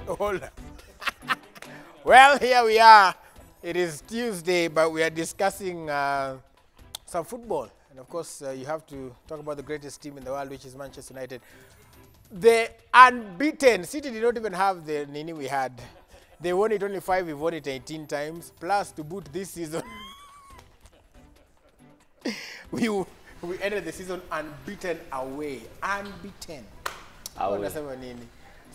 Hold on. Well, here we are. It is Tuesday, but we are discussing some football. And of course, you have to talk about the greatest team in the world, which is Manchester United. The unbeaten. City did not even have the Nini we had. They won it only 5, we won it 18 times. Plus, to boot this season, we ended the season unbeaten away. Unbeaten. Away.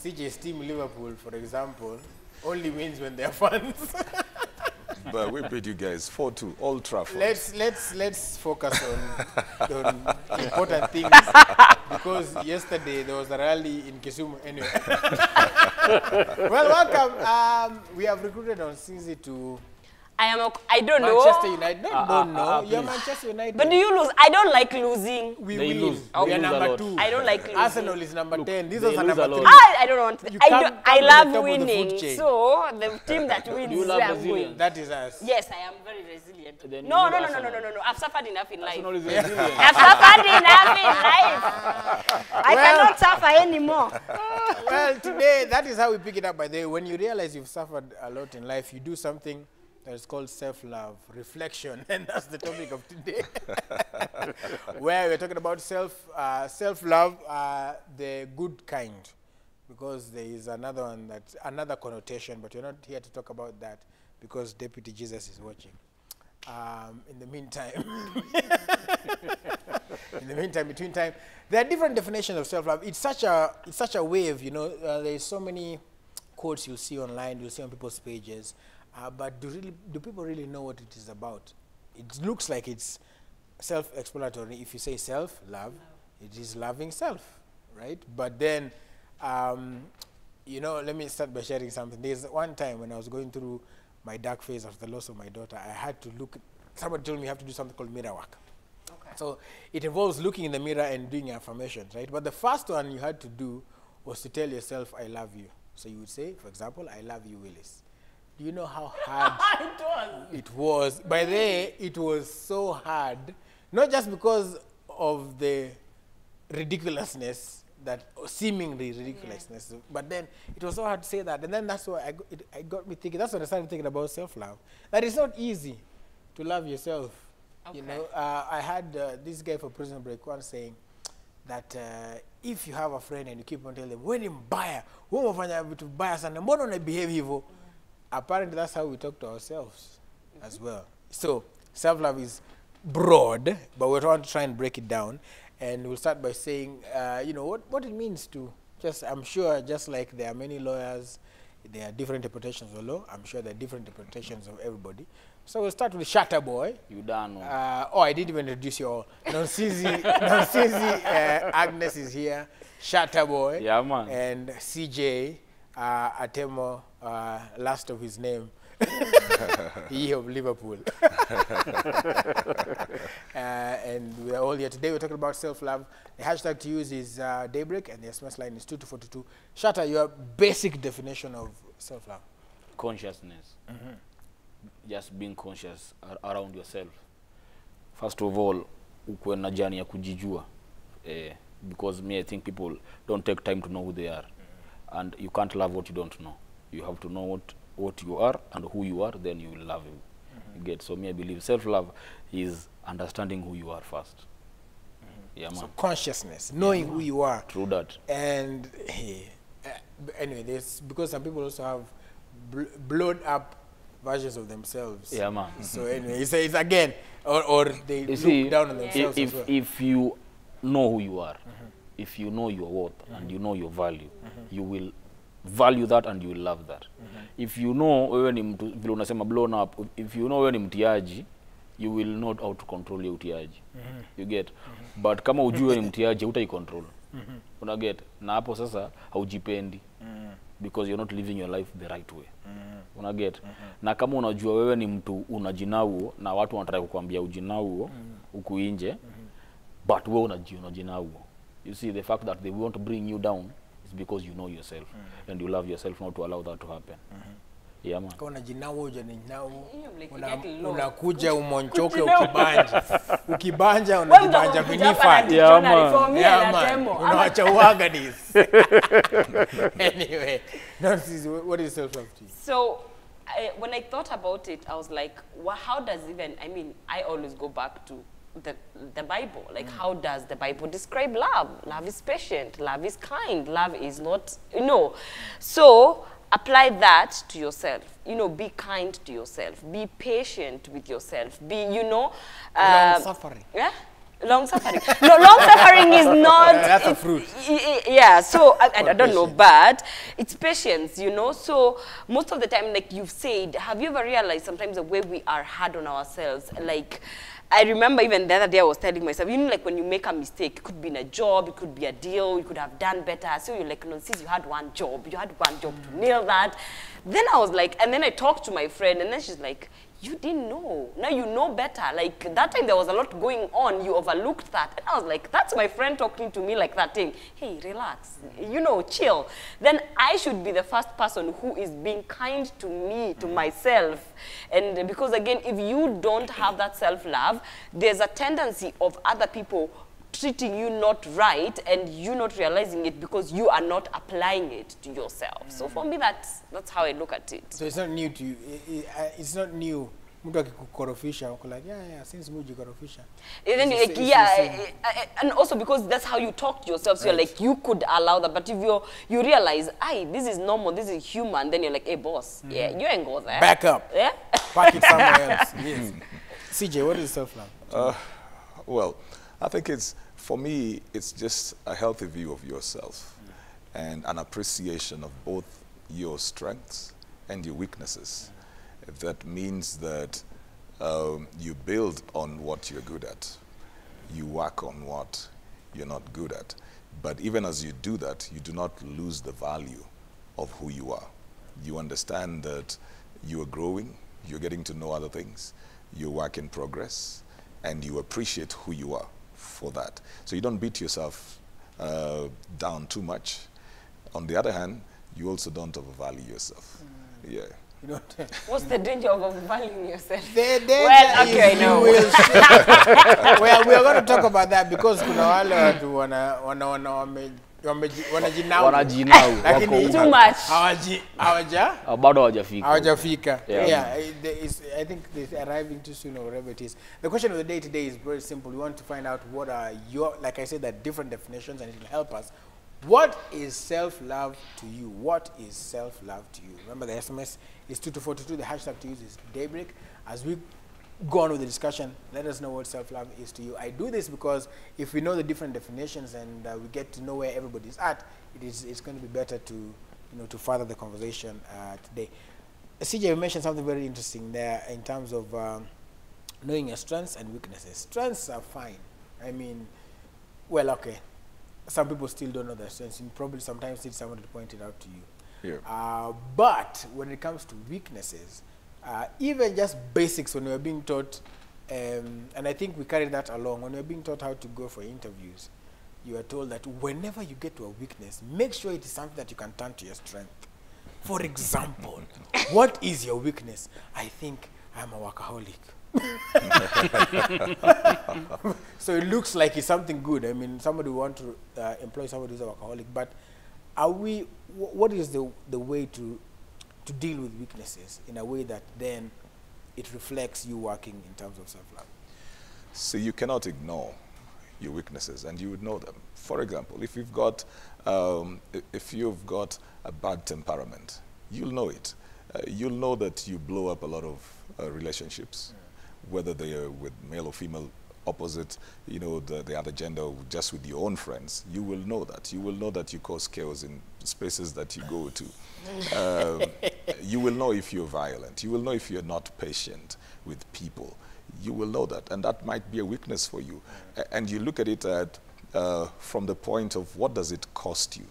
CJ's team, Liverpool, for example, only wins when they're fans. But we beat you guys 4-2, Old Trafford. Let's focus on important things, because yesterday there was a rally in Kisumu. Anyway, well, welcome. We have recruited on Cincy to. I don't know. Manchester United. Don't know. You're Manchester United. But do you lose? I don't like losing. We They win. lose. We are number 2. I don't like losing. Arsenal is number 10. These they are lose a number 3. lot. I don't want. You I come to the top love of the food winning. chain. So the team that wins You is love where I'm resilience. going. That is us. Yes, I am very resilient. Then you No. need Arsenal. I've suffered enough in life. Arsenal is resilient. I've suffered enough in life. I cannot suffer anymore. Well, today, that is how we pick it up, by the way. When you realize you've suffered a lot in life, you do something that is called self-love, reflection, and that's the topic of today. Where we're talking about self-love, the good kind, because there is another one, that's another connotation, but we're not here to talk about that because Deputy Jesus is watching. In the meantime, between time, there are different definitions of self-love. It's such a wave, you know. There's so many quotes you'll see online, you'll see on people's pages. But do people really know what it is about? It looks like it's self-explanatory. If you say self-love, it is loving self, right? But then, you know, let me start by sharing something. There's one time when I was going through my dark phase after the loss of my daughter, I had to look, somebody told me you have to do something called mirror work. Okay. So it involves looking in the mirror and doing affirmations, right? But the first one you had to do was to tell yourself, I love you. So you would say, for example, I love you, Willis. Do you know how hard it was? By the way, it was so hard, not just because of the ridiculousness, that seemingly ridiculousness, but then it was so hard to say that. And then that's why it got me thinking, that's when I started thinking about self-love. That it's not easy to love yourself. Okay. You know, I had this guy for Prison Break once saying that if you have a friend and you keep on telling them, when you buy, when you buy something, why don't I behave evil? Apparently, that's how we talk to ourselves as well. So, self-love is broad, but we're trying to try and break it down. And we'll start by saying, you know, what it means to just, I'm sure, just like there are many lawyers, there are different interpretations of law. I'm sure there are different interpretations of everybody. So we'll start with Shatter Boy. You done. I didn't even introduce you all. Nonsizi, Agnes is here. Shatter Boy. Yeah, man. And CJ. Atemo, last of his name, he of Liverpool. And we are all here today. We're talking about self-love. The hashtag to use is DayBreak, and the SMS line is 2242. Shatter, your basic definition of self-love. Consciousness. Just being conscious around yourself. First of all, ukuwe na journey ya kujijua. Because I think people don't take time to know who they are. And you can't love what you don't know. You have to know what you are and who you are, then you will love him. You get. So I believe self-love is understanding who you are first. Yeah, man. So consciousness, knowing who you are. True that. And anyway, because some people also have blown up versions of themselves. Yeah, man. So anyway, it's again, or they look down on themselves as well. If you know who you are, if you know your worth and you know your value, you will value that and you will love that. If you know wewe ni mtu vile unasema blown up, if you know wewe ni mtiaji, you will not out to control your utiaji. You get. But kama ujue ni mtiaji utai control. Una get. Na hapo sasa haujipendi. Because you're not living your life the right way. Una get. Na kama unajua wewe ni mtu unajinauo na watu wanataka kukuambia ujinauo huku nje, but wewe unajinauo. You see, the fact that they want to bring you down is because you know yourself and you love yourself, not to allow that to happen. Yeah, man. Kama unajinawa ujininawa, like, get low. unakuja umonchoke ukibanja. Ukibanja unajibanja vinifat. Yeah, man. Yeah, man. Unawacha uagadis. Anyway, what is self-love to you? So, when I thought about it, I was like, well, how does even, I mean, I always go back to the Bible. Like, how does the Bible describe love? Love is patient. Love is kind. Love is not, you know. So, apply that to yourself. You know, be kind to yourself. Be patient with yourself. Be, you know. Long-suffering. Yeah? Long-suffering. No, long-suffering is not... That's a fruit. Yeah, so I don't know, but it's patience, you know. So most of the time, like you've said, have you ever realized sometimes the way we are hard on ourselves? Like, I remember even the other day I was telling myself, you know, like when you make a mistake, it could be in a job, it could be a deal, you could have done better. So you're like, no, since you had one job to nail that. Then I was like, and then I talked to my friend, and then she's like, you didn't know. Now you know better. Like, that time there was a lot going on. You overlooked that. And I was like, that's my friend talking to me like that thing. Hey, relax. You know, chill. Then I should be the first person who is being kind to me, to myself. And because, again, if you don't have that self-love, there's a tendency of other people treating you not right and you not realizing it because you are not applying it to yourself. So for me, that's how I look at it. So it's not new to you. It's not new. Mtu akikukorofisha uko like yeah since mujikorofisha. And then like and also because that's how you talk to yourself. So you're like you could allow that, but if you realize, this is normal, this is human, then you're like, hey boss, yeah, you ain't go there. Back up. Yeah. Park it somewhere else. Yes. CJ, what is self-love? Well, I think for me, it's just a healthy view of yourself and an appreciation of both your strengths and your weaknesses. That means that you build on what you're good at. You work on what you're not good at. But even as you do that, you do not lose the value of who you are. You understand that you are growing, you're getting to know other things, you're work in progress, and you appreciate who you are for that. So you don't beat yourself down too much. On the other hand, you also don't overvalue yourself. Yeah. You don't. What's the danger of overvaluing yourself? The danger Well, okay, is no. you will well, we are going to talk about that because kuna wale watu wanajinau Lakini too much. bado hawajafika. Hawajafika. Yeah. I think they're arriving too soon or whatever it is. The question of the day today is very simple. We want to find out what are your, like I said, there are different definitions and it will help us. What is self-love to you? What is self-love to you? Remember the SMS is 22422. The hashtag to use is DayBreak. As we go on with the discussion, let us know what self-love is to you. I do this because if we know the different definitions and we get to know where everybody's at, it's going to be better to to further the conversation today. CJ, you mentioned something very interesting there in terms of knowing your strengths and weaknesses. Strengths are fine. I mean, well, okay. Some people still don't know their strengths. You probably sometimes need someone to point it out to you. Yeah. But when it comes to weaknesses, even just basics when we're being taught, and I think we carry that along, when we're being taught how to go for interviews, you are told that whenever you get to a weakness, make sure it is something that you can turn to your strength. For example, what is your weakness? I think I'm a workaholic. So it looks like it's something good. I mean, somebody want to employ somebody who's a workaholic, but what is the way to deal with weaknesses in a way that then it reflects you working in terms of self-love? So you cannot ignore your weaknesses, and you would know them. For example, if you've got a bad temperament, you'll know it. You'll know that you blow up a lot of relationships, whether they are with male or female, opposite, the other gender, or just with your own friends. You will know that. You will know that you cause chaos in spaces that you go to. You will know if you're violent. You will know if you're not patient with people. You will know that, and that might be a weakness for you. And you look at it from the point of what does it cost you?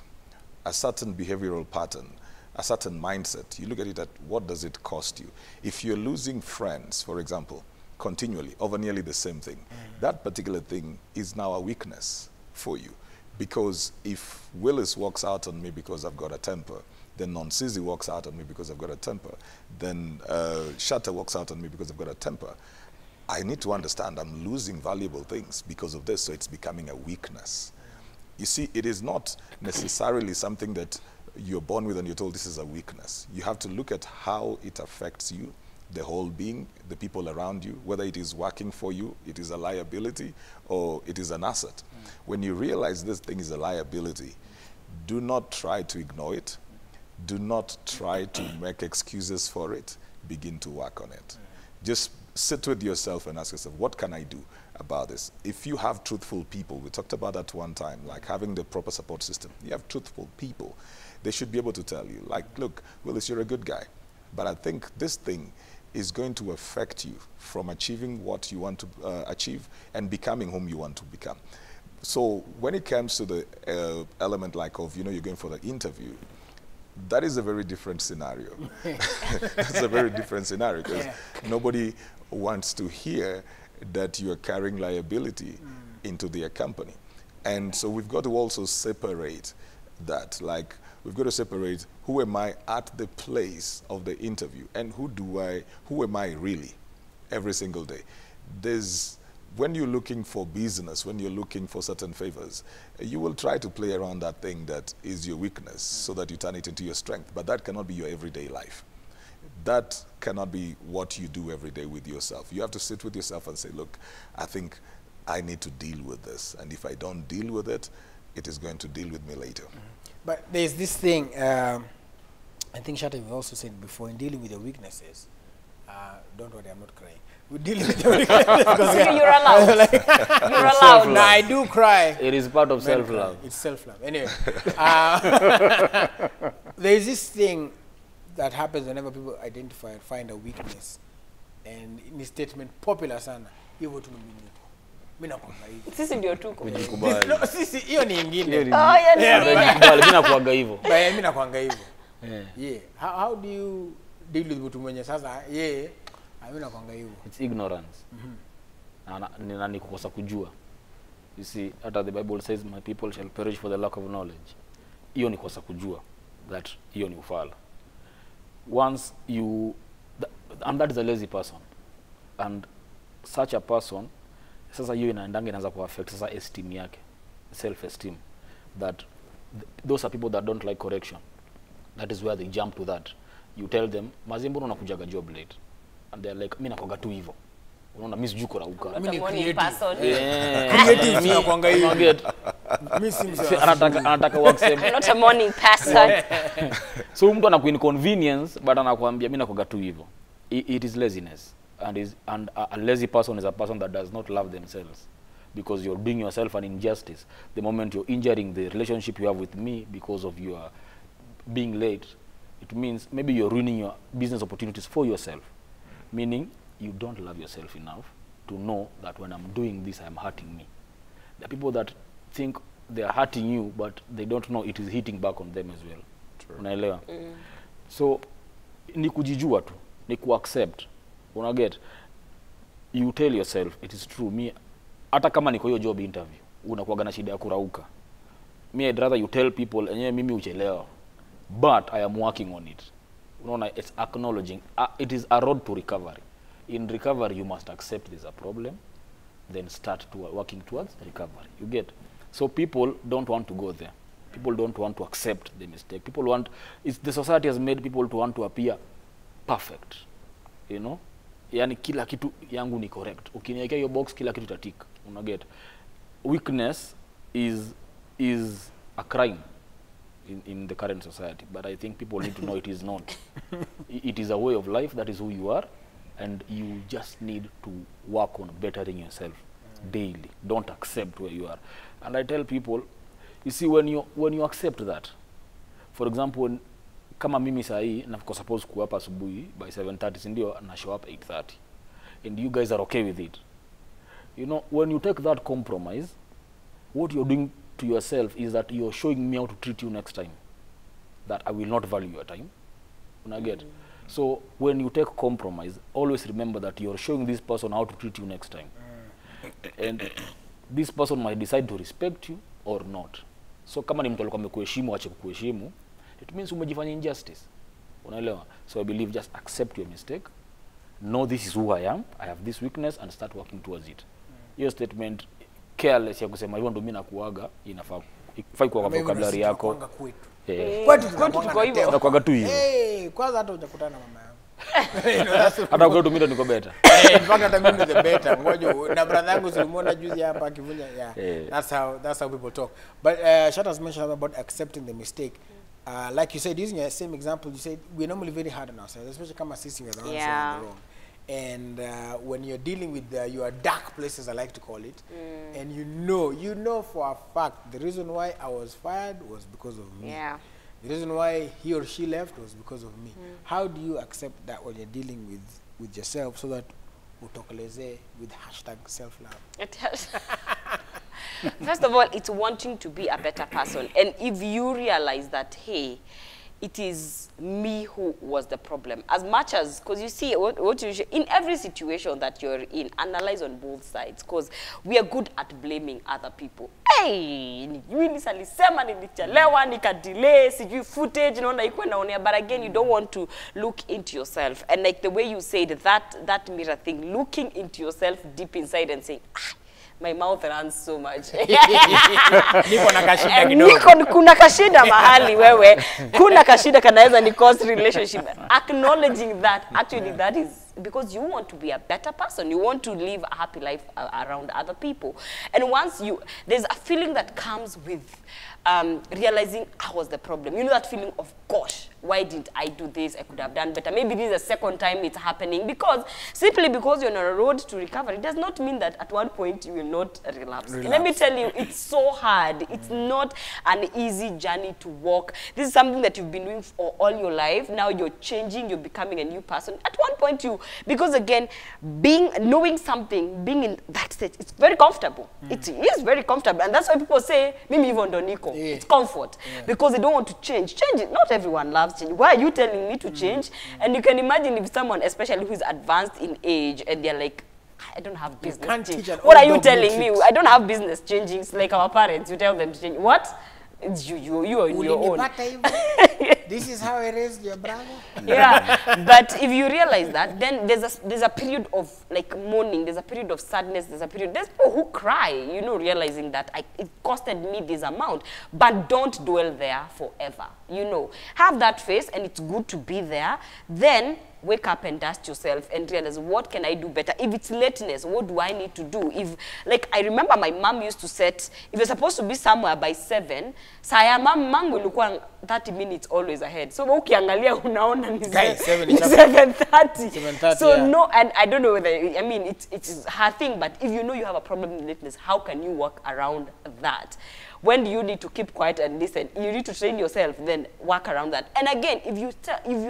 A certain behavioral pattern, a certain mindset. You look at it at what does it cost you? If you're losing friends, for example, continually over nearly the same thing, that particular thing is now a weakness for you. Because if Willis walks out on me because I've got a temper, Then Non-Sizzy walks out on me because I've got a temper. Then Shatter walks out on me because I've got a temper. I need to understand I'm losing valuable things because of this, so it's becoming a weakness. You see, it is not necessarily something that you're born with and you're told this is a weakness. You have to look at how it affects you, the whole being, the people around you, whether it is working for you, it is a liability, or it is an asset. When you realize this thing is a liability, do not try to ignore it. Do not try to make excuses for it. Begin to work on it. Just sit with yourself and ask yourself, what can I do about this? If you have truthful people, we talked about that one time, like having the proper support system. You have truthful people. They should be able to tell you, like, look, Willis, you're a good guy, but I think this thing is going to affect you from achieving what you want to achieve and becoming whom you want to become. So when it comes to the element like of, you know, you're going for the interview, that is a very different scenario. That's a very different scenario because nobody wants to hear that you are carrying liability into their company. And so we've got to also separate that. Like, we've got to separate who am I at the place of the interview and who am I really every single day. When you're looking for business, when you're looking for certain favors, you will try to play around that thing that is your weakness so that you turn it into your strength. But that cannot be your everyday life. That cannot be what you do every day with yourself. You have to sit with yourself and say, look, I think I need to deal with this. And if I don't deal with it, it is going to deal with me later. But there's this thing, I think Shatta, you've also said before, in dealing with your weaknesses, don't worry, I'm not crying. We're dealing with your weaknesses. Because You're allowed. You're allowed. No, I do cry. It is part of self-love. It's self-love. Anyway, there's this thing that happens whenever people identify and find a weakness. And in the statement, popular sana, hivyo tu mimi nakwanga hivi. Sisi ndio tuko. Kujikubali. No, sisi hiyo ni nyingine. Oh, yeah, Kujikubali, mimi nakuaga hivyo. Mimi nakwanga hivyo. Yeah. How do you deal with mtu mwenye sasa mimi nakwanga hivyo? It's ignorance. Na ni kukosa kujua. You see, hata the Bible says my people shall perish for the lack of knowledge. Hiyo ni kukosa kujua. That hiyo ni ufala. Once you and that is a lazy person, and such a person, sasa hiyo inaanza ku affect sasa esteem yake, self esteem, that those are people that don't like correction. That is where they jump to that. You tell them mazimbo unakujaga job late, and they're like, mimi nakoga tu hivyo, unaona mimi sijui kurauka, mimi ni morning person. creative mimi nakwanga hivyo. Mimi si anataka work same. Not a morning person. So mtu anakuinconvenience but anakuambia mimi nakoga tu hivyo. It is laziness, and a lazy person is a person that does not love themselves, because you're doing yourself an injustice the moment you're injuring the relationship you have with me because of your being late. It means maybe you're ruining your business opportunities for yourself, meaning you don't love yourself enough to know that when I'm doing this, I'm hurting me. There are people that think they are hurting you, but they don't know it is hitting back on them as well. Unaelewa? So ni kujijua tu, ni ku-accept. Unaget? You tell yourself, it is true, me, hata kama niko hiyo job interview, unakuwaga na shida ya kurauka. Me, I'd rather you tell people, enyewe mimi uchelewa, but I am working on it. Unaona, it's acknowledging. It is a road to recovery. In recovery, you must accept there's a problem, then start to working towards recovery. You get? So people don't want to go there. People don't want to accept the mistake. People want, the society has made people to want to appear perfect. You know? Yani kila kitu yangu ni correct. Ukiniwekea hiyo box, kila kitu tatik. Unaget? Weakness is a crime in the current society, but I think people need to know it is not. It is a way of life, that is who you are, and you just need to work on bettering yourself daily. Don't accept where you are. And I tell people, you see, when you accept that, for example, kama mimi sahi na suppose kuwa hapa asubuhi by 7:30, ndio na show up 8:30, and you guys are okay with it. You know, when you take that compromise, what you're doing to yourself is that you're showing me how to treat you next time, that I will not value your time. Unaget? So when you take compromise, always remember that you're showing this person how to treat you next time. And this person might decide to respect you or not. So kama ni mtu alikuwa amekuheshimu, ache kukuheshimu, it means umejifanya injustice. Unaelewa? So I believe just accept your mistake, know this is who I am, I have this weakness, and start working towards it. Your statement careless ya kusema hivyo ndo mimi nakuaga inafaa kwa vocabulary yako. Kwetu tuko hivyo. Unakuaga tu hiyo. Kwanza hata hujakutana na mama yangu. Hata kwetu mimi ndo niko better. In fact hata mimi ndo the better. Ngoja na brother yangu simuona juzi hapa akivunja. Yeah. That's how people talk. But Shat has mentioned about accepting the mistake. Like you said, using your same example, you said we're normally very hard on ourselves, especially kama sisi we're the ones who are wrong. And when you're dealing with your dark places, I like to call it, and you know for a fact the reason why I was fired was because of me. Yeah. The reason why he or she left was because of me. How do you accept that when you're dealing with yourself, so that utokeleze with #self-love? First of all, it's wanting to be a better person. And if you realize that, hey, it is me who was the problem. As much as, because you see, what you in every situation that you're in, analyze on both sides. Because we are good at blaming other people. Hey, nilisema nilichelewa, nikadelay, sijui footage, naona iko naonea. But again, you don't want to look into yourself. And like the way you said, that mirror thing, looking into yourself deep inside and saying, my mouth runs so much. Niko na kashida kidogo. Kuna kashida mahali wewe. Kuna kashida kanaweza ni cause relationship. Acknowledging that, actually that is because you want to be a better person. You want to live a happy life around other people. And once there's a feeling that comes with realizing I was the problem. You know that feeling of, gosh, why didn't I do this? I could have done better. Maybe this is the second time it's happening. Simply because you're on a road to recovery does not mean that at one point you will not relapse. Let me tell you, it's so hard. It's not an easy journey to walk. This is something that you've been doing for all your life. Now you're changing, you're becoming a new person. At one point because again, knowing something, being in that state, it's very comfortable. It is very comfortable. And that's why people say, Mimi even Doniko. It's comfort. Because they don't want to change. Change it. Not everyone loves change. Why are you telling me to change? And you can imagine if someone, especially who is advanced in age, and they're like, I don't have business changing. What are you telling me? I don't have business changing. It's like our parents. You tell them to change. What? It's you are on your own. This is how I raised your brother. Yeah, but if you realize that, then there's a period of like mourning, there's a period of sadness, there's people who cry, you know, realizing that it costed me this amount. But don't dwell there forever, you know. Have that face, and it's good to be there. Then wake up and dust yourself and realize, what can I do better? If it's lateness, what do I need to do? If, like, I remember my mom used to set, if you're supposed to be somewhere by 7, saya mom will look 30 minutes always ahead. So ukiangalia unaona ni 7:30. So yeah. No, and I don't know whether, I mean, it's her thing, but if you know you have a problem with lateness, how can you work around that? When do you need to keep quiet and listen? You need to train yourself, then work around that. And again, if you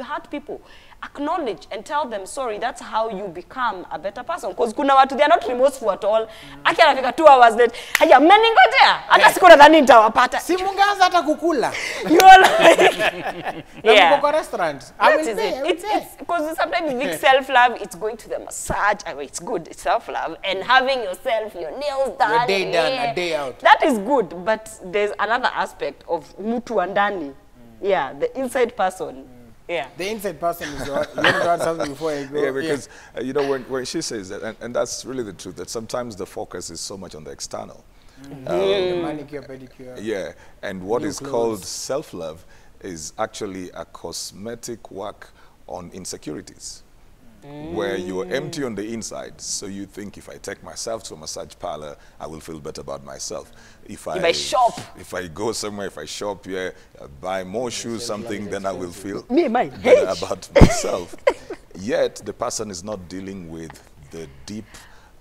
hurt people, acknowledge and tell them sorry. That's how you become a better person. Because kuna watu, they are not remorseful at all. Aki anafika 2 hours late. Haya, mmeningojea. Hata siku nadhani nitawapata. Si mungaza hata kukula. You are like, yeah. Go restaurant. I will say. It's because sometimes big self-love, it's going to the massage. I mean, it's good. It's self-love. And having yourself, your nails done. Your day done, a day out. That is good. But there's another aspect of mutu andani. Yeah, the inside person. Yeah. The inside person is what you want to add something before I go. Yeah, because you know, when she says that, and that's really the truth, that sometimes the focus is so much on the external. The manicure, pedicure. Yeah, and what is clothes. called self-love is actually a cosmetic work on insecurities. Where you're empty on the inside, so you think, if I take myself to a massage parlor, I will feel better about myself. If I shop, if I go somewhere, if I shop, buy more shoes, something, then I will feel better about myself. Yet the person is not dealing with the deep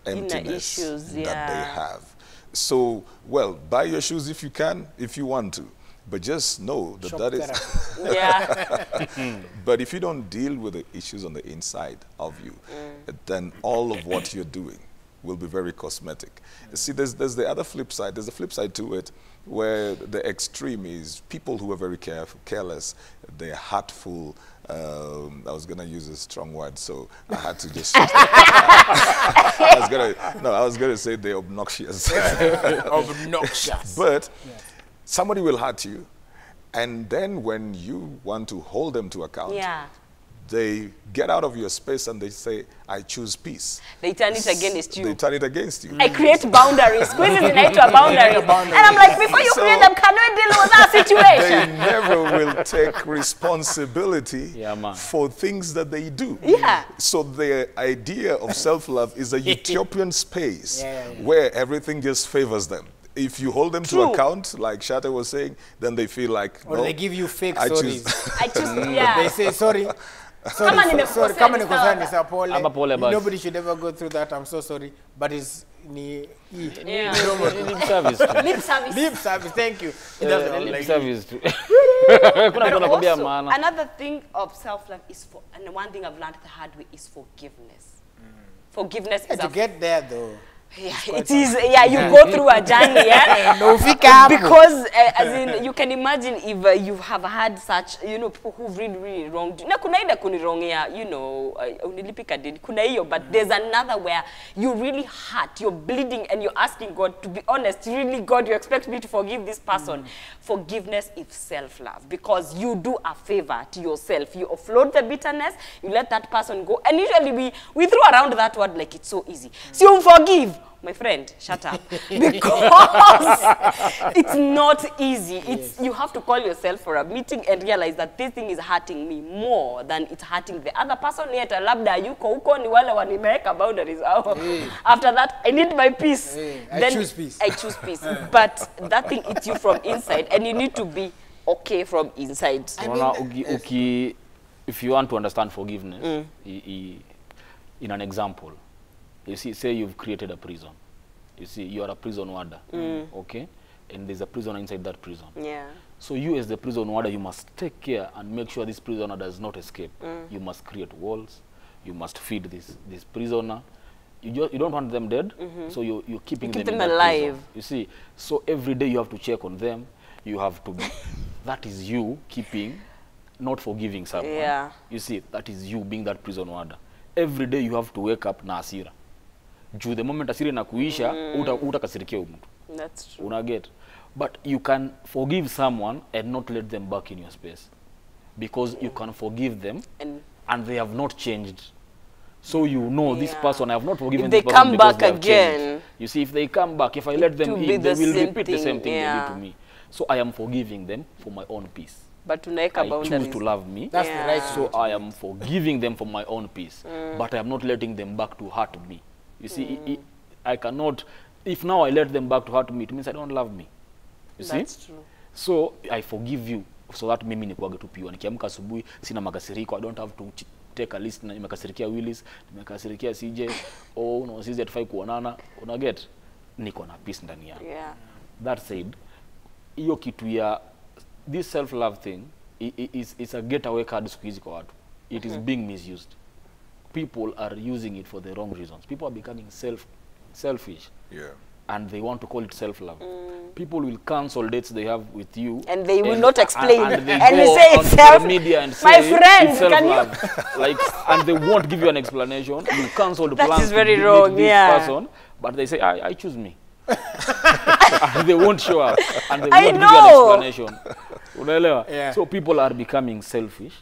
emptiness issues, that they have. So, well, buy your shoes if you can, if you want to. But just know that that is... Yeah. But if you don't deal with the issues on the inside of you, then all of what you're doing will be very cosmetic. See, there's the other flip side. There's a flip side to it, where the extreme is people who are very careless, they're heartful. I was going to use a strong word, so I had to just... I was going to say they're obnoxious. Obnoxious. But... somebody will hurt you, And then when you want to hold them to account, Yeah. they get out of your space and they say, I choose peace. They turn it against you. They turn it against you. I create boundaries. Squeeze it into a boundary. And I'm like, before you So- create them, can we deal with that They situation? never will take responsibility Yeah, man. for things that they do. Yeah. So the idea of self-love is a utopian space Yeah. where everything just favors them. If you hold them True. to account, like Shatta was saying, then they feel like, Or no, they give you fake I stories. choose. I just, They yeah. say, sorry. Kama Sorry, nimekukosea, kama ni nikosea sawa. ni sawa, pole. Ama pole basi. Nobody should ever go through that. I'm so sorry. But it's Yeah. Lip service tu. Lip service. lip service. Thank you. It doesn't Lip like service tu. Kuna But mtu anakwambia also, maana. another thing of self-love is and one thing I've learned the hard way is forgiveness. Forgiveness is to a get there though. yeah, it is. Yeah, you go through a journey. Yeah, No fika hapo. because as in you can imagine if you have had such people who've really wronged you. Na kuna ida kunirongea, unilipika did kuna hiyo, but there's another where you really hurt, you're bleeding, and you're asking God to be honest. Really, God, you expect me to forgive this person? Forgiveness is self-love because you do a favor to yourself. You offload the bitterness, you let that person go, and usually we throw around that word like it's so easy. So you forgive. My friend, shut up. Because it's not easy. It's you have to call yourself for a meeting and realize that this thing is hurting me more than it's hurting the other person. Yet labda yuko huko ni wale wanimeweka boundaries. After that, I need my peace. I Then choose peace. I choose peace. But that thing eats you from inside, and you need to be okay from inside. Unaona, if you want to understand forgiveness, in an example, you see, say you've created a prison. You see, you are a prison warder, okay? And there's a prisoner inside that prison. Yeah. So you as the prison warder, you must take care and make sure this prisoner does not escape. You must create walls. You must feed this prisoner. You don't want them dead, so you're keeping them, keep in them that alive. prison. You see, so every day you have to check on them. You have to be, that is you keeping, not forgiving someone. Yeah. You see, that is you being that prison warder. Every day you have to wake up na hasira. Juu the moment hasira inakuisha, utakasirikia huyu mtu. That's true. Unaget. But you can forgive someone and not let them back in your space. Because you can forgive them and they have not changed. So you know this person, I have not forgiven if this they person come because back they have again, changed. You see, if they come back, if I let them will be in, they the will same repeat the same thing they yeah. did to me. So I am forgiving them for my own peace. But tunaweka I boundaries. choose to love me. That's Yeah. the right. So I am forgiving them for my own peace. But I am not letting them back to hurt me. You see, I cannot, if now I let them back to hurt me, it means I don't love me. You see? That's true. So I forgive you so that mimi nikuage tu pure. Nikiamka asubuhi sina makasiriko. I don't have to take a list na nimekasirikia Willis, nimekasirikia CJ, no CJ atafai kuonana. Una get? Niko na peace ndani yangu. Yeah. That said, hiyo kitu ya this self-love thing is a getaway card siku hizi kwa watu. It is being misused. People are using it for the wrong reasons. People are becoming selfish. Yeah. And they want to call it self-love. People will cancel dates they have with you. And they will not explain. And they And go you say on it's social media and say My friend, it's can you- self-love. Like, and they won't give you an explanation. You cancel the That plans is very to meet wrong, this yeah. person, but they say, I choose me. And they won't show up. And they I won't know. give you an explanation. Unaelewa? Yeah. So people are becoming selfish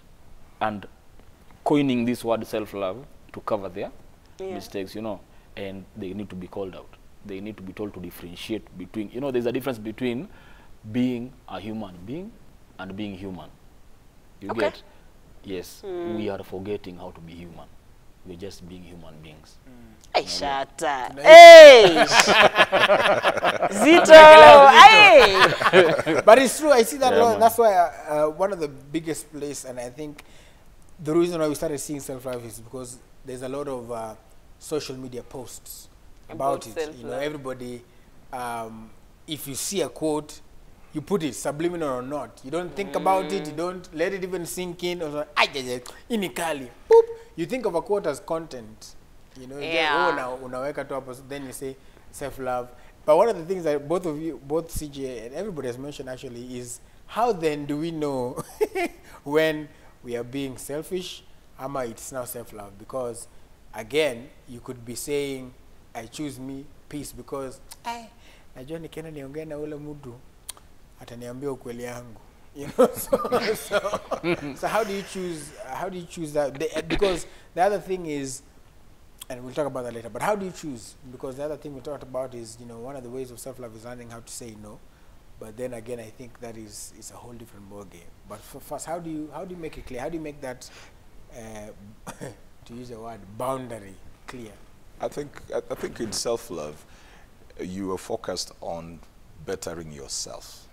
and coining this word self-love to cover their mistakes, and they need to be called out. They need to be told to differentiate between, there's a difference between being a human being and being human. You Okay. get? Yes, we are forgetting how to be human. We're just being human beings. Hey, shut up. Hey! Zito! Hey! But it's true. I see that a Yeah, lot. man. That's why one of the biggest place, and I think the reason why we started seeing self-love is because there's a lot of social media posts about it. self-love. Everybody, if you see a quote, you put it, subliminal or not. You don't think about it. You don't let it even sink in. Or inikali. Boop. You think of a quote as content. You just, unaweka tu hapo, then you say self-love. But one of the things that both of you, both CJ and everybody has mentioned actually is how then do we know when we are being selfish, ama it's now self-love? Because again, you could be saying, I choose me, peace, because najua nikienda niongea na ule mtu ataniambia ukweli yangu. You know, so how do you choose? How do you choose that? Because the other thing is, and we'll talk about that later. But how do you choose? Because the other thing we talked about is, you know, one of the ways of self-love is learning how to say no. But then again, I think that is a whole different ball game. But first, how do you make it clear? How do you make that, to use the word, boundary clear? I think in self-love, you are focused on bettering yourself,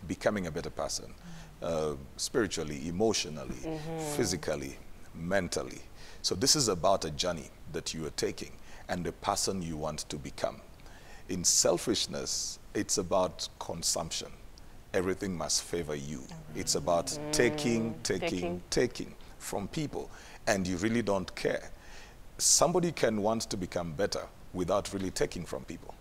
becoming a better person, spiritually, emotionally, physically, mentally. So this is about a journey that you are taking and the person you want to become. In selfishness, it's about consumption. Everything must favor you. It's about taking from people, and you really don't care. Somebody can want to become better without really taking from people.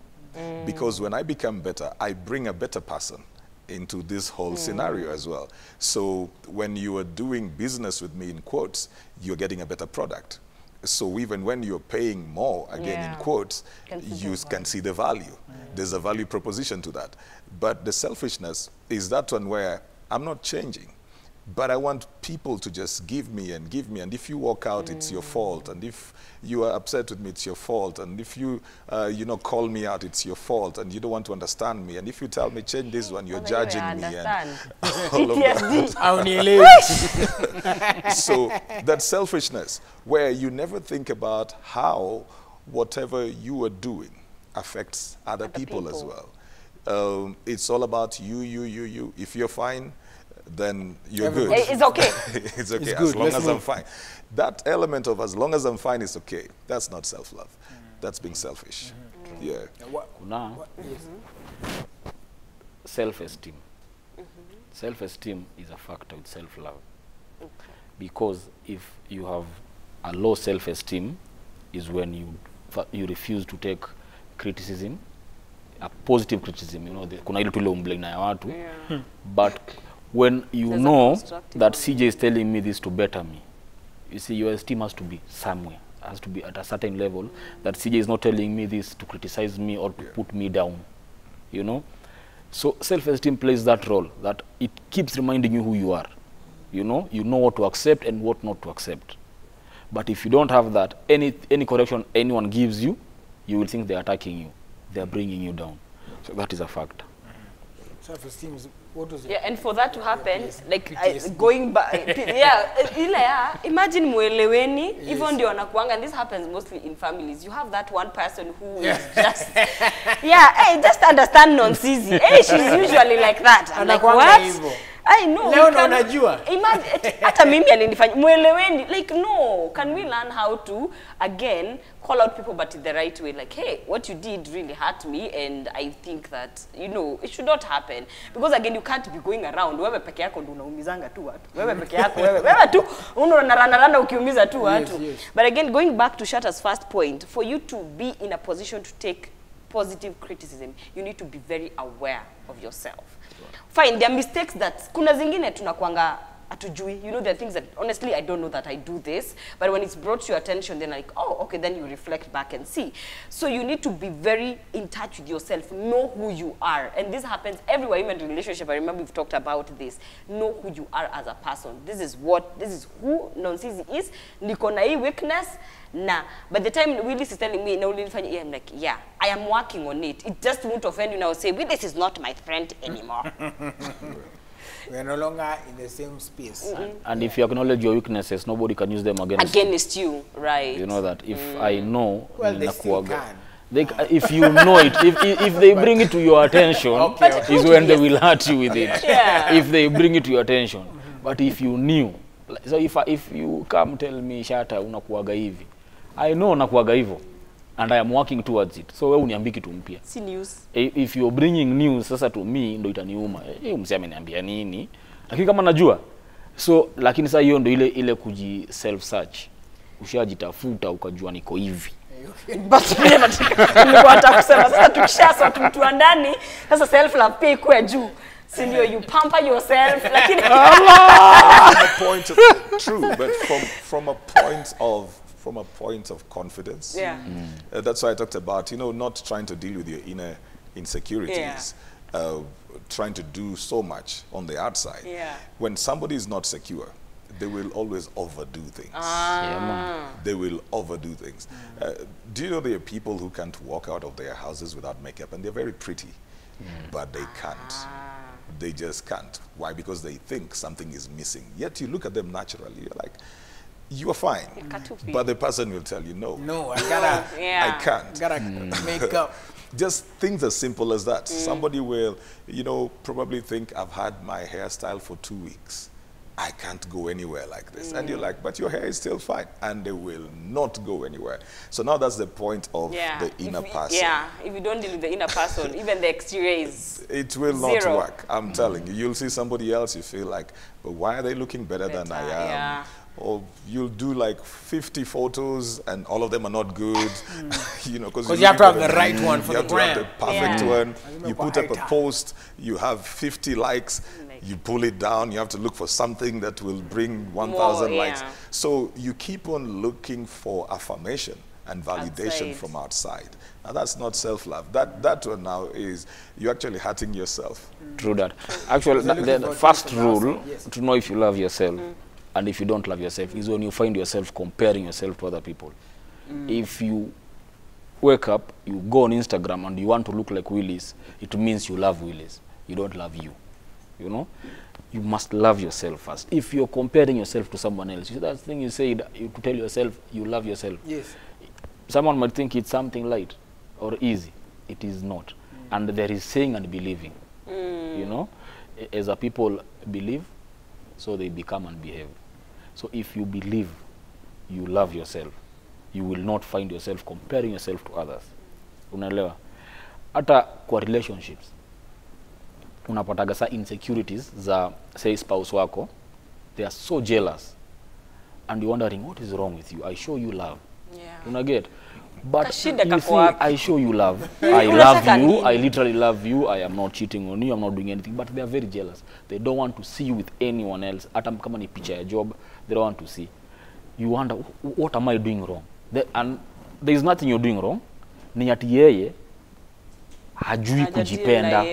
Because when I become better, I bring a better person into this whole scenario as well. So when you are doing business with me, in quotes, you're getting a better product. So even when you're paying more, again in quotes, you can see the value. There's a value proposition to that. But the selfishness is that one where I'm not changing, but I want people to just give me, and if you walk out, it's your fault, and if you are upset with me, it's your fault, and if you, you know, call me out, it's your fault, and you don't want to understand me, and if you tell me, change this one, you're judging me, and all of that. So that's selfishness, where you never think about how whatever you are doing affects other people as well. It's all about you. If you're fine, then you're good. It's okay. It's okay, It's as long as I'm fine. That element of as long as I'm fine is okay, that's not self-love. That's being selfish. Yeah. Kuna self-esteem. Self-esteem is a factor with self-love. Because if you have a low self-esteem, is when you refuse to take criticism, a positive criticism, you know, kuna ile tule umblame ya watu. But when you know that CJ is telling me this to better me, you see, your esteem has to be somewhere, has to be at a certain level, that CJ is not telling me this to criticize me or to put me down, you know. So self-esteem plays that role, that it keeps reminding you who you are. You know what to accept and what not to accept. But if you don't have that, any correction anyone gives you, you will think they're attacking you. They're bringing you down. So that is a factor. Self-esteem is, what was it? Yeah, and for that to happen, like going back, imagine mueleweni, even ndio wanakuanga, and this happens mostly in families. You have that one person who is just, just understand nonsense. Hey, she's usually like that. I'm like, what? I know. Leo na unajua. Imagine, hata mimi alinifanya mueleweni, like, no, can we learn how to again call out people but in the right way, like, hey, what you did really hurt me, and I think that, you know, it should not happen, because again, you can't be going around wewe peke yako ndio unaumizanga tu watu, wewe peke yako, wewe tu unarana ukiumiza tu watu. But again, going back to Shatta's first point, for you to be in a position to take positive criticism, you need to be very aware of yourself. Fine, there are mistakes that kuna zingine tunakuanga atujui. You know, there are things that honestly I don't know that I do this, but when it's brought to your attention, then like, oh, okay, then you reflect back and see. So you need to be very in touch with yourself, know who you are, and this happens everywhere, even in relationship. I remember we've talked about this. Know who you are as a person. This is who Nonsizi is. Niko na hii weakness. Nah, but the time Willis is telling me, I'm like, yeah, I am working on it. It just won't offend you now. Say, Willis is not my friend anymore. We are no longer in the same space. And if you acknowledge your weaknesses, nobody can use them against you. Right? You know that. If I know, well, they still can. If you know it, if they bring it to your attention, is when they will hurt you with it. If they bring it to your attention. But if you knew, so if you come tell me, Shatta, unakuaga hivi, I know unakuaga hivyo, and I am working towards it. So wewe uniambie kitu mpya. Si news. If you're bringing news sasa to me, ndo itaniuma. Msema ameniambia nini? Lakini kama najua. So lakini sasa hiyo ndo ile kuji self search. Ushajitafuta ukajua niko hivi. But nilikuwa nataka kusema sasa tukishasa mtu wa ndani, sasa self love pia ikuwe juu. Sindio, you pamper yourself, lakini true, but from a point of confidence. Yeah. That's why I talked about, you know, not trying to deal with your inner insecurities. trying to do so much on the outside. Yeah. When somebody is not secure, they will always overdo things. Yeah, man. They will overdo things. Do you know there are people who can't walk out of their houses without makeup, and they're very pretty, but they can't. They just can't. Why? Because they think something is missing. Yet you look at them naturally, you're like, you are fine. But the person will tell you, no. No, I gotta, I can't. gotta make up. Just things as simple as that. Somebody will, you know, probably think, I've had my hairstyle for 2 weeks. I can't go anywhere like this. And you're like, but your hair is still fine. And they will not go anywhere. So now that's the point of the inner person. Yeah, if you don't deal with the inner person, even the exterior is It will not work. I'm telling you. You'll see somebody else, you feel like, but why are they looking better than I am? Yeah. Or you'll do like 50 photos and all of them are not good. You know, because you have to have the right one for the brand. You have the perfect one. know You put up a post, you have 50 likes, you pull it down, you have to look for something that will bring 1,000 likes. So you keep on looking for affirmation and validation from outside. Now that's not self-love. That one now is you're actually hurting yourself. True that. Actually, the first rule to know if you love yourself and if you don't love yourself is when you find yourself comparing yourself to other people. If you wake up, you go on Instagram and you want to look like Willis, it means you love Willis. You don't love you. You know? You must love yourself first. If you're comparing yourself to someone else, you see that thing you said, you to tell yourself you love yourself. Yes. Someone might think it's something light or easy. It is not. And there is seeing and believing. You know? As a people believe, so they become and behave. So if you believe you love yourself, you will not find yourself comparing yourself to others. Unaelewa? Hata kwa relationships, unapataga sa insecurities za, say, spouse wako, they are so jealous. And you're wondering, what is wrong with you? I show you love. Unaget? But you see, I show you love. I love you. I literally love you. I am not cheating on you. I'm not doing anything. But they are very jealous. They don't want to see you with anyone else. Hata kama ni picha ya job, they don't want to see. You wonder, what am I doing wrong? And there is nothing you're doing wrong. Ni ati yeye hajui kujipenda.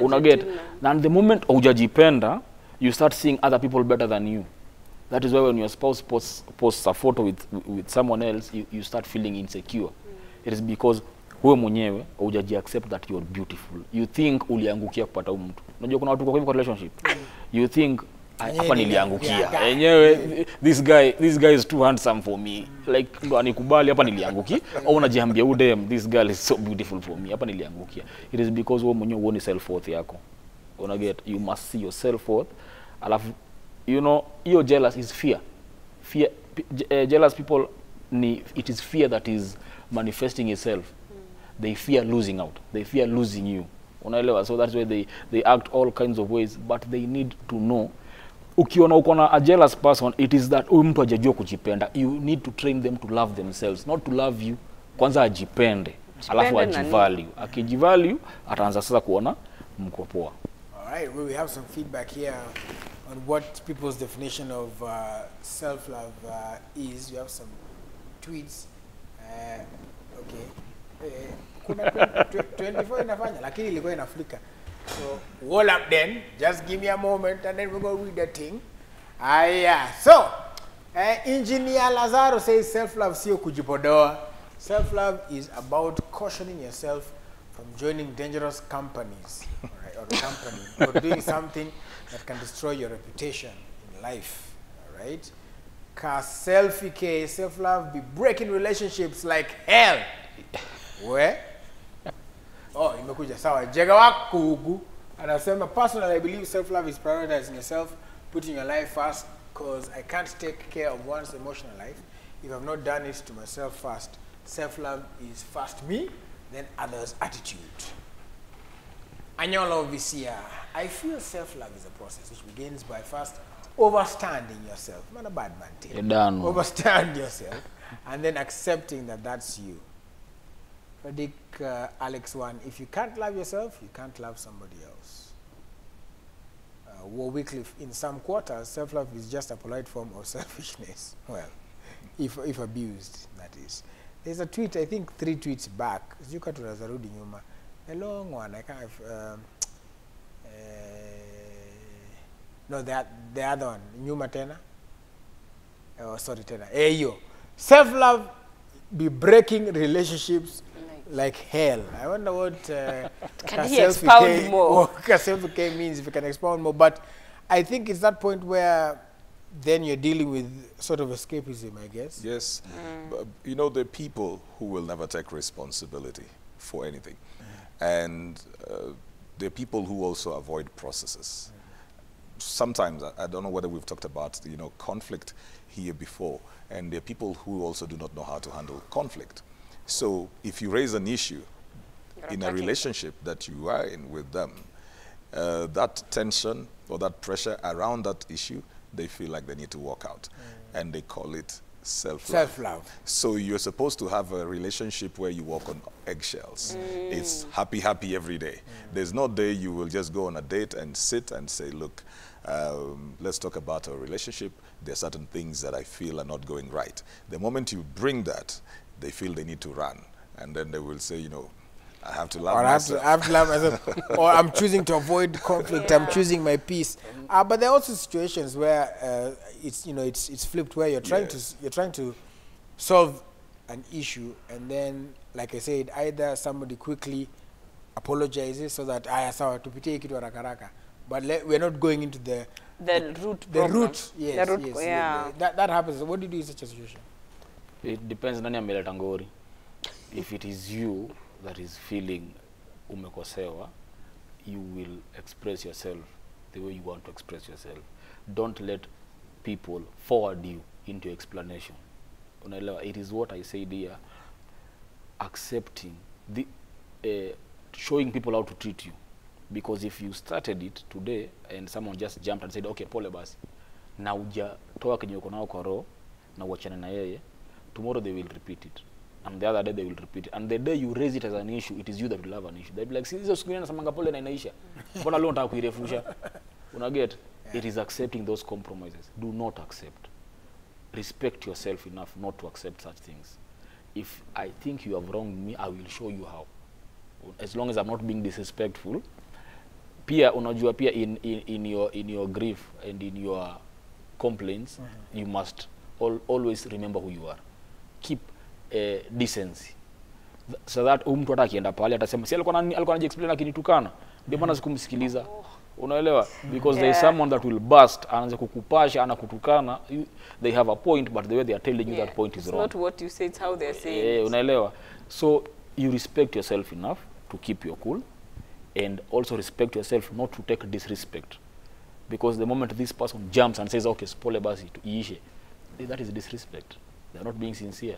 Unaget? And the moment hujajipenda, you start seeing other people better than you. That is why when your spouse posts a photo with someone else, you start feeling insecure. It is because wewe mwenyewe hujaji accept that you are beautiful. You think uliangukia kupata huyu mtu. Unajua kuna watu kwa hivyo kwa relationship. You think hapa niliangukia. Enyewe this guy is too handsome for me. Like ndo anikubali hapa niliangukia. Au unajiambia udem this girl is so beautiful for me. Hapa niliangukia. It is because wewe mwenyewe huoni self worth yako. Unaget? You must see your self worth. Alafu you know, your jealous is fear. Jealous people, it is fear that is manifesting itself. They fear losing out. They fear losing you. Unaelewa? So that's why they act all kinds of ways. But they need to know. Ukiona ukona a jealous person, it is that huyu mtu hajajua kujipenda. You need to train them to love themselves, not to love you. Kwanza ajipende, alafu ajivalue. Akijivalue, ataanza sasa kuona mko poa. All right, well, we have some feedback here on what people's definition of self-love is. We have some tweets. Okay. Kuna 24 inafanya, lakini ilikuwa inaflika. So, hold up then. Just give me a moment and then we're going to read the thing. So, Engineer Lazaro says self-love sio kujipodoa. Self-love is about cautioning yourself from joining dangerous companies, right, or company, or doing something that can destroy your reputation in life, all right? Cause self-love be breaking relationships like hell. Where? Oh, imekuja sawa. Jega wako huku anasema, personally I believe self-love is prioritizing yourself, putting your life first, cause I can't take care of one's emotional life if I've not done it to myself first. Self-love is first me, then others' attitude. Anyolo Visia, I feel self-love is a process which begins by first overstanding yourself. Man, a bad man. Overstand yourself and then accepting that that's you. Predict Alex 1, if you can't love yourself, you can't love somebody else. War Wycliffe, in some quarters, self-love is just a polite form of selfishness. Well, if abused, that is. There's a tweet, I think 3 tweets back. A long one. I can't. No, the other one, Nyuma Tena. Oh, sorry, Tena. Hey, yo. Self-love be breaking relationships like hell. I wonder what Can he expound more? self-care means, if you can expound more. But I think it's that point where then you're dealing with sort of escapism, I guess. Yes. But, you know, there are people who will never take responsibility for anything. And there are people who also avoid processes. Sometimes, I don't know whether we've talked about, you know, conflict here before, and there are people who also do not know how to handle conflict. So if you raise an issue in a relationship that you are in with them, that tension or that pressure around that issue, they feel like they need to walk out. And they call it self-love. Self-love. So you're supposed to have a relationship where you walk on eggshells. It's happy, happy every day. There's no day you will just go on a date and sit and say, look, let's talk about our relationship. There are certain things that I feel are not going right. The moment you bring that, they feel they need to run. And then they will say, you know, I have to love myself. I have to love myself. Or I'm choosing to avoid conflict. I'm choosing my peace. But there are also situations where it's, you know, it's flipped, where you're trying to solve an issue, and then, like I said, either somebody quickly apologizes so that sawa tupitie kitu haraka haraka, but we're not going into the root. Yes, the root, yes, yeah. That happens. What do you do in such a situation? It depends nani ameleta ngori. If it is you that is feeling umekosewa, you will express yourself the way you want to express yourself. Don't let people forward you into explanation. Unaelewa? It is what I said here, accepting the showing people how to treat you. Because if you started it today and someone just jumped and said, okay, pole basi, na uja toa kenye uko nao kwa roho na uachane na yeye, tomorrow they will repeat it. And the other day they will repeat it. And the day you raise it as an issue, it is you that will have an issue. They'll be like, hizo siku na samanga pole na inaisha. Mbona leo nataka kuirefusha? Unaget? It is accepting those compromises. Do not accept. Respect yourself enough not to accept such things. If I think you have wronged me, I will show you how. As long as I'm not being disrespectful. Pia unajua pia in your grief and in your complaints, you must always remember who you are. Keep decency. So that mtu hata akienda pale atasema si alikuwa anajiexplain akinitukana, ndio maana sikumsikiliza. Unaelewa? Because there is someone that will burst, anaanza kukupasha, anakutukana. They have a point, but the way they are telling you that point is wrong. It's not what you say, it's how they're saying. Unaelewa? So you respect yourself enough to keep your cool, and also respect yourself not to take disrespect. Because the moment this person jumps and says, okay, spole basi to iishe, that is disrespect. They are not being sincere.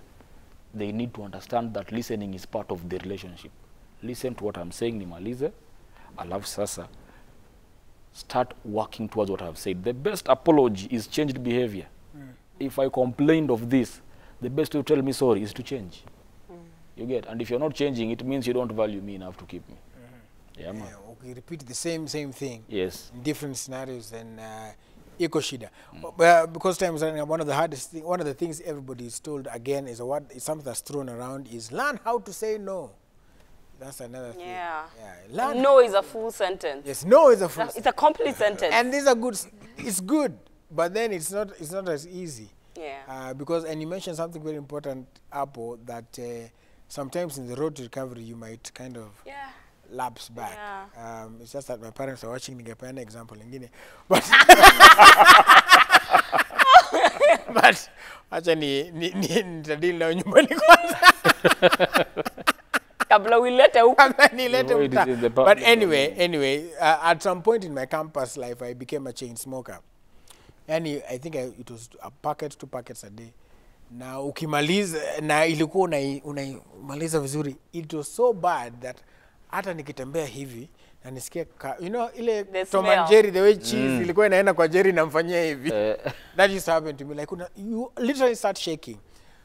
They need to understand that listening is part of the relationship. Listen to what I'm saying, nimalize. Alafu sasa, start working towards what I've said. The best apology is changed behavior. If I complained of this, the best way to tell me sorry is to change. You get? And if you're not changing, it means you don't value me enough to keep me. Yeah, man. Okay, repeat the same thing. Yes. In different scenarios, and iko shida. Because times one of the things everybody is told again is something that's thrown around is learn how to say no. That's another thing. Yeah. No is a full sentence. Yes, no is a full sentence. It's a complete sentence. And these are good. It's good, but then it's not as easy. Yeah. Because, and you mentioned something very important, Apple, that sometimes in the road to recovery you might kind of lapse back. Yeah. It's just that my parents are watching ningepeana example ingine. But but acha nitadili na nyumbani kwanza. Kabla ulete huko. But anyway, at some point in my campus life, I became a chain smoker. And I think it was a packet, 2 packets a day. Na ukimaliza, na ilikuwa unaimaliza vizuri. It was so bad that hata nikitembea hivi, na nisikia, you know, ile Tom and Jerry, the way cheese ilikuwa inaenda kwa Jerry na mfanyia hivi. That used to happen to me. Like, you literally start shaking.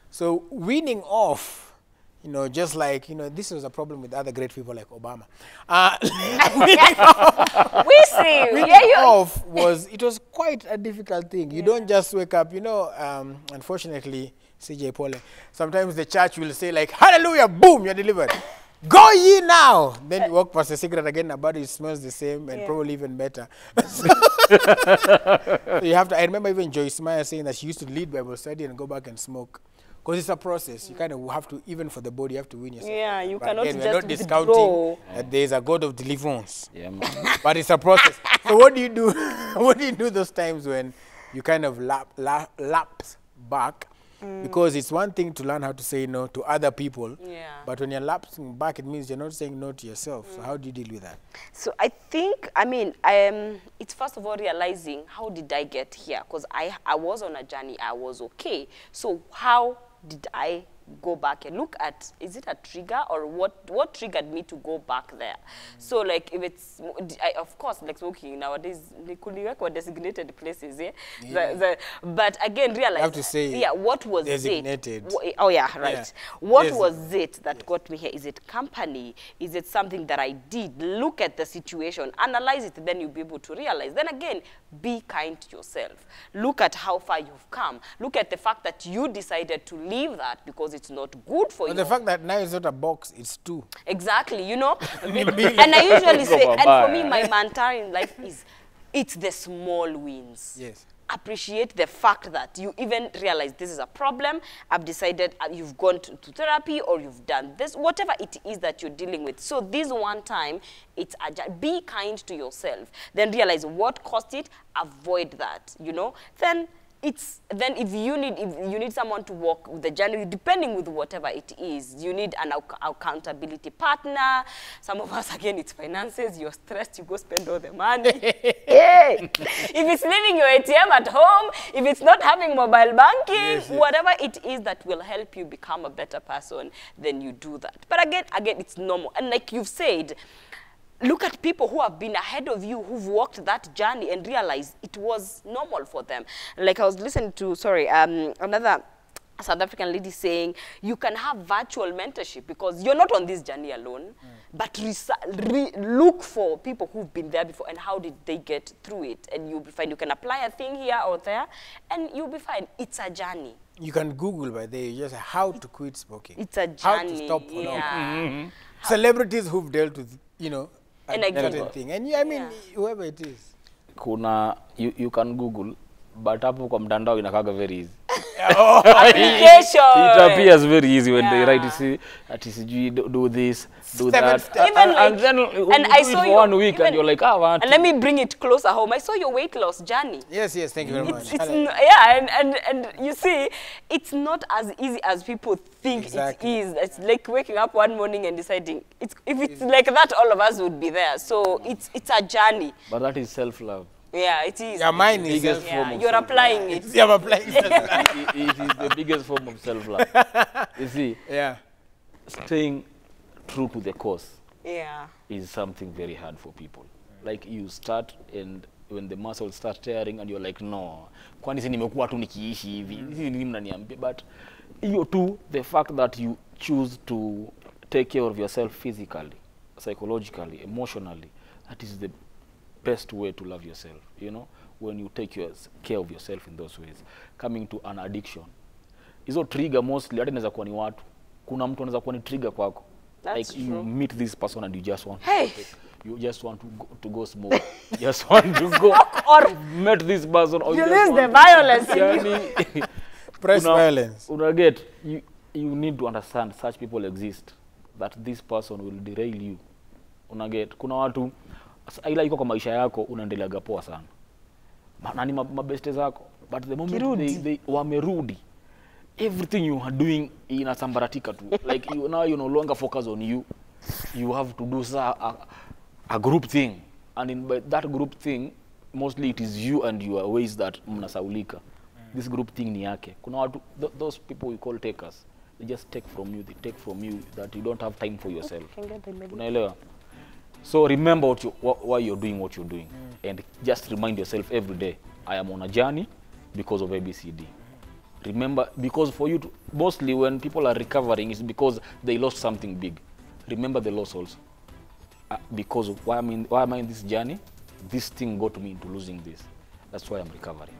So weaning off, you know, just like, you know, this was a problem with other great people like Obama. We see. Weaning off was quite a difficult thing. You don't just wake up, you know, unfortunately, CJ Pole, sometimes the church will say like, hallelujah, boom, you're delivered. go ye now. Then you walk past a cigarette again, the body smells the same and probably even better. So you have to, I remember even Joyce Meyer saying that she used to lead Bible study and go back and smoke. Because it's a process. You kind of have to, even for the body, you have to win yourself. Yeah, you but cannot again, just we're not discounting withdraw. that there is a God of deliverance. Yeah, man. But it's a process. So what do you do? What do you do those times when you kind of lapse back? Because it's one thing to learn how to say no to other people. Yeah. But when you're lapsing back, it means you're not saying no to yourself. So how do you deal with that? So I think, I mean, it's first of all realizing, how did I get here? Because I was on a journey, I was okay. So how did I go back and look at, is it a trigger or what triggered me to go back there? So like if it's, of course, like smoking nowadays, they could work with designated places, but again, realize, You have to say what was designated. it? Oh yeah, right. Yeah. What was it that got me here? Is it company? Is it something that I did? Look at the situation, analyze it, then you'll be able to realize. Then again, be kind to yourself. Look at how far you've come. Look at the fact that you decided to leave that because it's not good for you. The fact that now it's not a box, it's two. Exactly, you know. And I usually say, and for me, my mantra in life is, it's the small wins. Yes. Appreciate the fact that you even realize this is a problem. I've decided you've gone to therapy or you've done this, whatever it is that you're dealing with. So this one time, it's be kind to yourself. Then realize what caused it, avoid that, you know. Then if you need someone to walk with the journey, depending with whatever it is, you need an accountability partner. Some of us, again, it's finances. You're stressed, you go spend all the money. If it's leaving your ATM at home, if it's not having mobile banking, whatever it is that will help you become a better person, then you do that. But again, it's normal. And like you've said, look at people who have been ahead of you, who've walked that journey and realized it was normal for them. Like I was listening to, another South African lady saying, you can have virtual mentorship because you're not on this journey alone, but look for people who've been there before and how did they get through it. And you'll be fine. You can apply a thing here or there and you'll be fine. It's a journey. You can Google by there, just how to quit smoking. It's a journey. How to stop celebrities who've dealt with, you know, a certain thing. And I mean, whoever it is. You can Google, but hapo kwa mtandao inakaga very easy. Application. It appears very easy when they write, see, do this, do that. Even and then I saw for 1 week and you're like, and let me bring it closer home. I saw your weight loss journey. Yes, thank you very much. And you see, it's not as easy as people think it is. It's like waking up one morning and deciding. If it's like that, all of us would be there. So it's a journey. But that is self-love. Yeah, it is. Yeah, mine is biggest form of you're applying it. I'm applying it. It is the biggest form of self-love. You see, staying true to the course is something very hard for people. Like you start and when the muscles start tearing and you're like, no, kwani si nimekuwa tu nikiishi hivi, hivi nini mnaniambia? But you too, the fact that you choose to take care of yourself physically, psychologically, emotionally, that is the best way to love yourself, you know, when you take care of yourself in those ways. Coming to an addiction, hizo trigger mostly hata inaweza kuwa ni watu. Kuna mtu anaweza kuwa ni trigger kwako. Like you meet this person and you just want you just want to go smoke. You just want to go or meet this person or you lose the violence. Press violence. You need to understand such people exist, that this person will derail you. Kuna watu ila iko kwa maisha yako unaendeleaga poa sana. Nani mabeste zako, but the moment they wamerudi, everything you are doing inasambaratika tu. Like you no longer focus on you. You have to do a group thing, and in that group thing mostly it is you and your ways that mnasaulika. This group thing ni yake. Kuna watu, those people we call takers, they just take from you, that you don't have time for yourself. Unaelewa? So remember why you're doing what you're doing, and just remind yourself every day, I am on a journey because of ABCD. Remember, because for you to, mostly when people are recovering, it's because they lost something big. Remember the loss also. Because of why am I in this journey? This thing got me into losing this. That's why I'm recovering.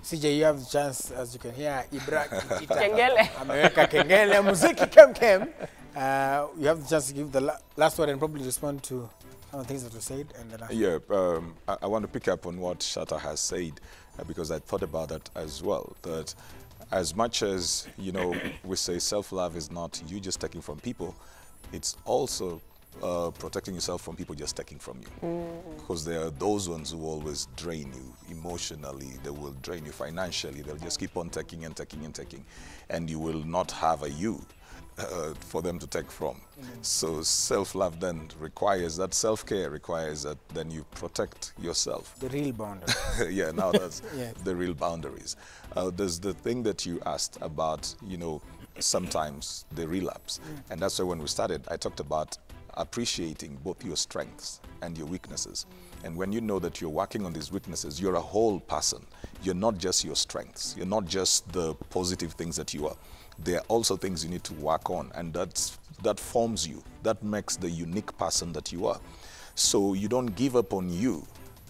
CJ, you have the chance, as you can hear, Ibra Kengele. America Kengele, muziki kem. You have the chance to give the last word and probably respond to some of the things that were said. And then Yeah, I want to pick up on what Shatta has said because I thought about that as well. That as much as, you know, we say self-love is not you just taking from people, it's also protecting yourself from people just taking from you. Because there are those ones who always drain you emotionally, they will drain you financially, they'll just keep on taking and taking and taking, and you will not have a you for them to take from. So self-love then requires that, self-care requires that then you protect yourself. the real boundary. Yeah, now that's Yes. the real boundaries. There's the thing that you asked about, you know, sometimes the relapse. And that's why when we started, I talked about appreciating both your strengths and your weaknesses. And when you know that you're working on these weaknesses, you're a whole person. You're not just your strengths. You're not just the positive things that you are. There are also things you need to work on, and that forms you. That makes the unique person that you are. So you don't give up on you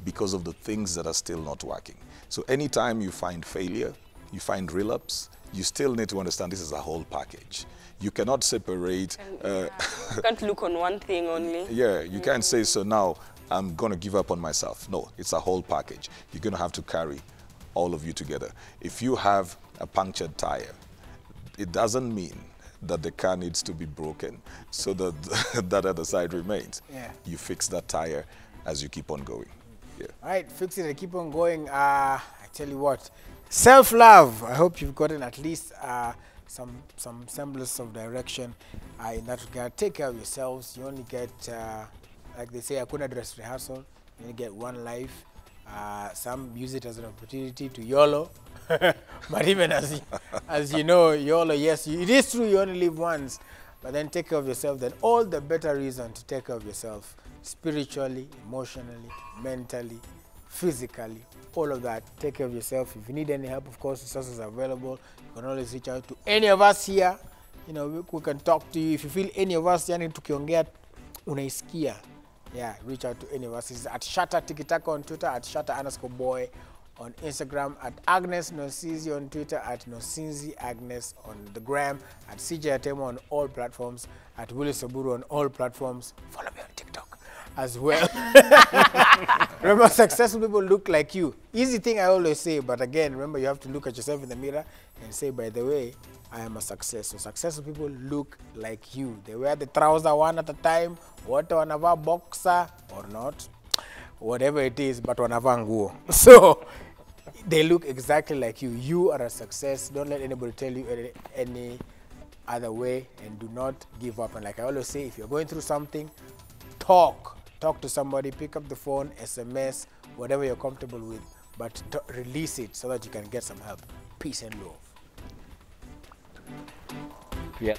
because of the things that are still not working. So anytime you find failure, you find relapse, you still need to understand this is a whole package. You cannot separate. You can't look on one thing only. Yeah, you can't say, so now I'm going to give up on myself. No, it's a whole package. You're going to have to carry all of you together. If you have a punctured tire, it doesn't mean that the car needs to be broken so that that other side remains. Yeah. You fix that tire as you keep on going. Yeah. All right, fix it and keep on going. I tell you what, self-love. I hope you've gotten at least some semblance of direction in that regard. Take care of yourselves. You only get, like they say, hakuna dress rehearsal. You only get one life. Some use it as an opportunity to YOLO. But even as you know, YOLO, yes, it is true you only live once. But then take care of yourself. Then all the better reason to take care of yourself. Spiritually, emotionally, mentally, physically, all of that. Take care of yourself. If you need any help, of course, resources are available. You can always reach out to any of us here. You know, we can talk to you. If you feel any of us, yani tukiongea unaisikia, yeah, reach out to any of us. It's at Shatta Tikitaka on Twitter, at Shatta_boy on Instagram, at Agnes Nosizi on Twitter, at Nosinzi Agnes on the gram, at CJ Atemo on all platforms, at Willie Saburu on all platforms. Follow me on TikTok as well. Remember, successful people look like you. Easy thing I always say, but again, remember, you have to look at yourself in the mirror and say, by the way, I am a success. So successful people look like you. They wear the trouser one at a time, what wanavaa boxer or not, whatever it is, but wanavaa nguo. So they look exactly like you. You are a success. Don't let anybody tell you any other way, and do not give up. And like I always say, if you're going through something, talk to somebody, pick up the phone, SMS, whatever you're comfortable with, but release it so that you can get some help. Peace and love. Yeah.